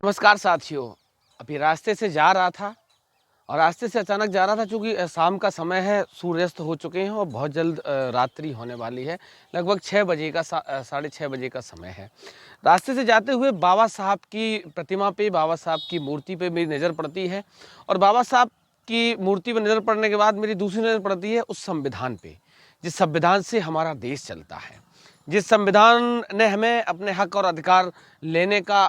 नमस्कार साथियों। अभी रास्ते से जा रहा था और रास्ते से अचानक जा रहा था, चूँकि शाम का समय है, सूर्यास्त हो चुके हैं और बहुत जल्द रात्रि होने वाली है। लगभग 6 बजे का साढ़े 6 बजे का समय है। रास्ते से जाते हुए बाबा साहब की प्रतिमा पे, बाबा साहब की मूर्ति पे मेरी नज़र पड़ती है और बाबा साहब की मूर्ति पे नज़र पड़ने के बाद मेरी दूसरी नज़र पड़ती है उस संविधान पे, जिस संविधान से हमारा देश चलता है, जिस संविधान ने हमें अपने हक और अधिकार लेने का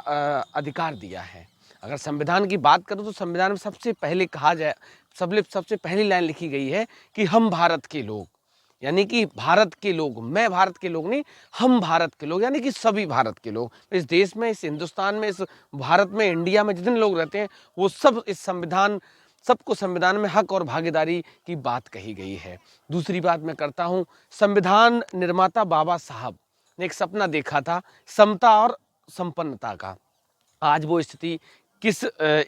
अधिकार दिया है। अगर संविधान की बात करूं तो संविधान में सबसे पहले कहा जाए, सबसे पहली लाइन लिखी गई है कि हम भारत के लोग, यानी कि भारत के लोग, मैं भारत के लोग नहीं, हम भारत के लोग, यानी कि सभी भारत के लोग इस देश में, इस हिंदुस्तान में, इस भारत में, इंडिया में जितने लोग रहते हैं वो सब इस संविधान, सबको संविधान में हक और भागीदारी की बात कही गई है। दूसरी बात मैं करता हूँ, संविधान निर्माता बाबा साहब ने एक सपना देखा था समता और संपन्नता का। आज वो स्थिति किस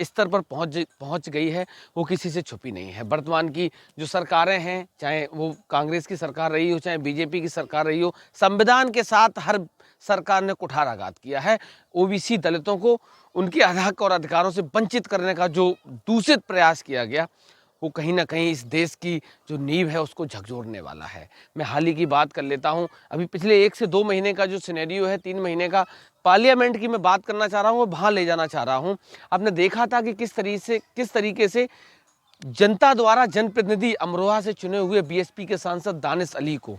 स्तर पर पहुंच गई है वो किसी से छुपी नहीं है। वर्तमान की जो सरकारें हैं, चाहे वो कांग्रेस की सरकार रही हो, चाहे बीजेपी की सरकार रही हो, संविधान के साथ हर सरकार ने कुठाराघात किया है। ओबीसी दलितों को उनके हक और अधिकारों से वंचित करने का जो दूषित प्रयास किया गया, वो कहीं ना कहीं इस देश की जो नींव है उसको झकझोरने वाला है। मैं हाल ही की बात कर लेता हूँ। अभी पिछले 1 से 2 महीने का जो सिनेरियो है, 3 महीने का, पार्लियामेंट की मैं बात करना चाह रहा हूँ, वहाँ ले जाना चाह रहा हूँ। आपने देखा था कि किस तरीके से जनता द्वारा जनप्रतिनिधि अमरोहा से चुने हुए बीएसपी के सांसद दानिश अली को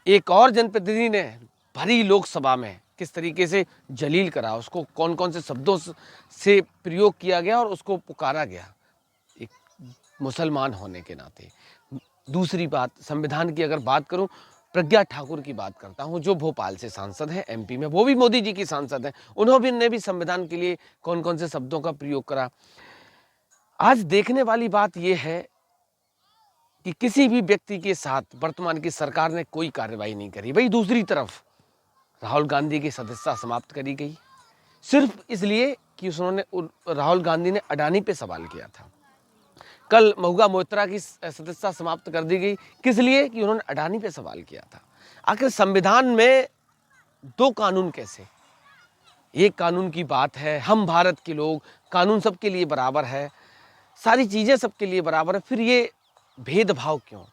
एक और जनप्रतिनिधि ने भरी लोकसभा में किस तरीके से जलील करा, उसको कौन कौन से शब्दों से प्रयोग किया गया और उसको पुकारा गया एक मुसलमान होने के नाते। दूसरी बात, संविधान की अगर बात करूं, प्रज्ञा ठाकुर की बात करता हूं, जो भोपाल से सांसद हैं, एमपी में, वो भी मोदी जी की सांसद हैं। उन्होंने भी संविधान के लिए कौन कौन से शब्दों का प्रयोग करा। आज देखने वाली बात यह है कि किसी भी व्यक्ति के साथ वर्तमान की सरकार ने कोई कार्रवाई नहीं करी। वही दूसरी तरफ राहुल गांधी की सदस्यता समाप्त करी गई, सिर्फ इसलिए कि राहुल गांधी ने अडानी पे सवाल किया था। कल महुआ मोइत्रा की सदस्यता समाप्त कर दी गई, किस लिए? कि उन्होंने अडानी पे सवाल किया था। आखिर संविधान में 2 कानून कैसे? एक कानून की बात है, हम भारत के लोग, कानून सबके लिए बराबर है, सारी चीज़ें सबके लिए बराबर है, फिर ये भेदभाव क्यों?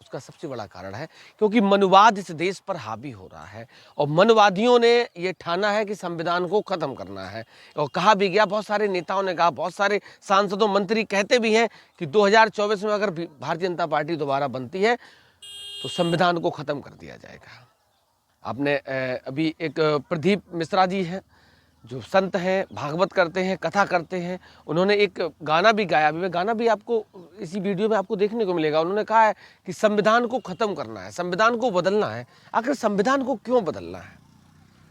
उसका सबसे बड़ा कारण है क्योंकि मनुवाद इस देश पर हावी हो रहा है और मनवादियों ने ये ठाना है कि संविधान को खत्म करना है। और कहा भी गया, बहुत सारे नेताओं ने कहा, बहुत सारे सांसदों, मंत्री कहते भी हैं कि 2024 में अगर भारतीय जनता पार्टी दोबारा बनती है तो संविधान को खत्म कर दिया जाएगा। आपने अभी एक प्रदीप मिश्रा जी हैं, जो संत हैं, भागवत करते हैं, कथा करते हैं, उन्होंने एक गाना भी गाया। अभी मैं गाना भी आपको इसी वीडियो में आपको देखने को मिलेगा। उन्होंने कहा है कि संविधान को खत्म करना है, संविधान को बदलना है। आखिर संविधान को क्यों बदलना है?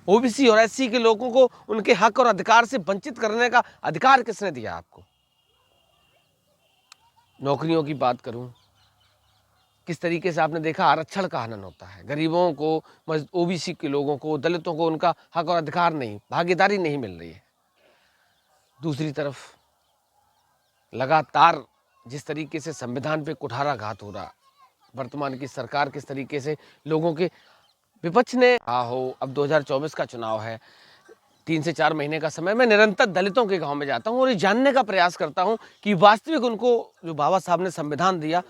ओबीसी और एससी के लोगों को उनके हक और अधिकार से वंचित करने का अधिकार किसने दिया आपको? नौकरियों की बात करूं, किस तरीके से आपने देखा आरक्षण का हनन होता है, गरीबों को, ओबीसी के लोगों को, दलितों को उनका हक और अधिकार नहीं, भागीदारी नहीं मिल रही है। दूसरी तरफ लगातार जिस तरीके से संविधान पे कुठाराघात हो रहा, वर्तमान की सरकार किस तरीके से लोगों के, विपक्ष ने हो, अब 2024 का चुनाव है, 3 से 4 महीने का समय, मैं निरंतर दलितों के गांव में जाता हूं और ये जानने का प्रयास करता हूं कि वास्तविक उनको जो बाबा साहब ने संविधान दिया,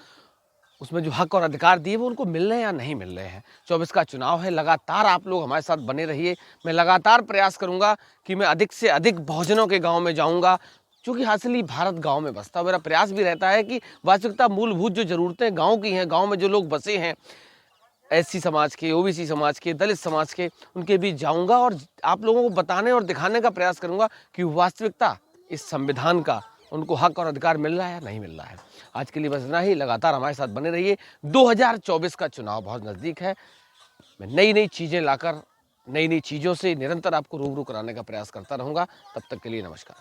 उसमें जो हक और अधिकार दिए, वो उनको मिल रहे हैं या नहीं मिल रहे हैं। 24 का चुनाव है, लगातार आप लोग हमारे साथ बने रहिए। मैं लगातार प्रयास करूंगा कि मैं अधिक से अधिक बहुजनों के गांव में जाऊंगा, क्योंकि असली भारत गांव में बसता है। मेरा प्रयास भी रहता है कि वास्तविकता, मूलभूत जो जरूरतें गांव की हैं, गांव में जो लोग बसे हैं, एससी समाज के, ओबीसी समाज के, दलित समाज के, उनके बीच जाऊंगा और आप लोगों को बताने और दिखाने का प्रयास करूंगा कि वास्तविकता इस संविधान का उनको हक और अधिकार मिल रहा है या नहीं मिल रहा है। आज के लिए बस इतना ही। लगातार हमारे साथ बने रहिए। 2024 का चुनाव बहुत नज़दीक है। मैं नई नई चीज़ें लाकर, नई नई चीज़ों से निरंतर आपको रूबरू कराने का प्रयास करता रहूँगा। तब तक के लिए नमस्कार।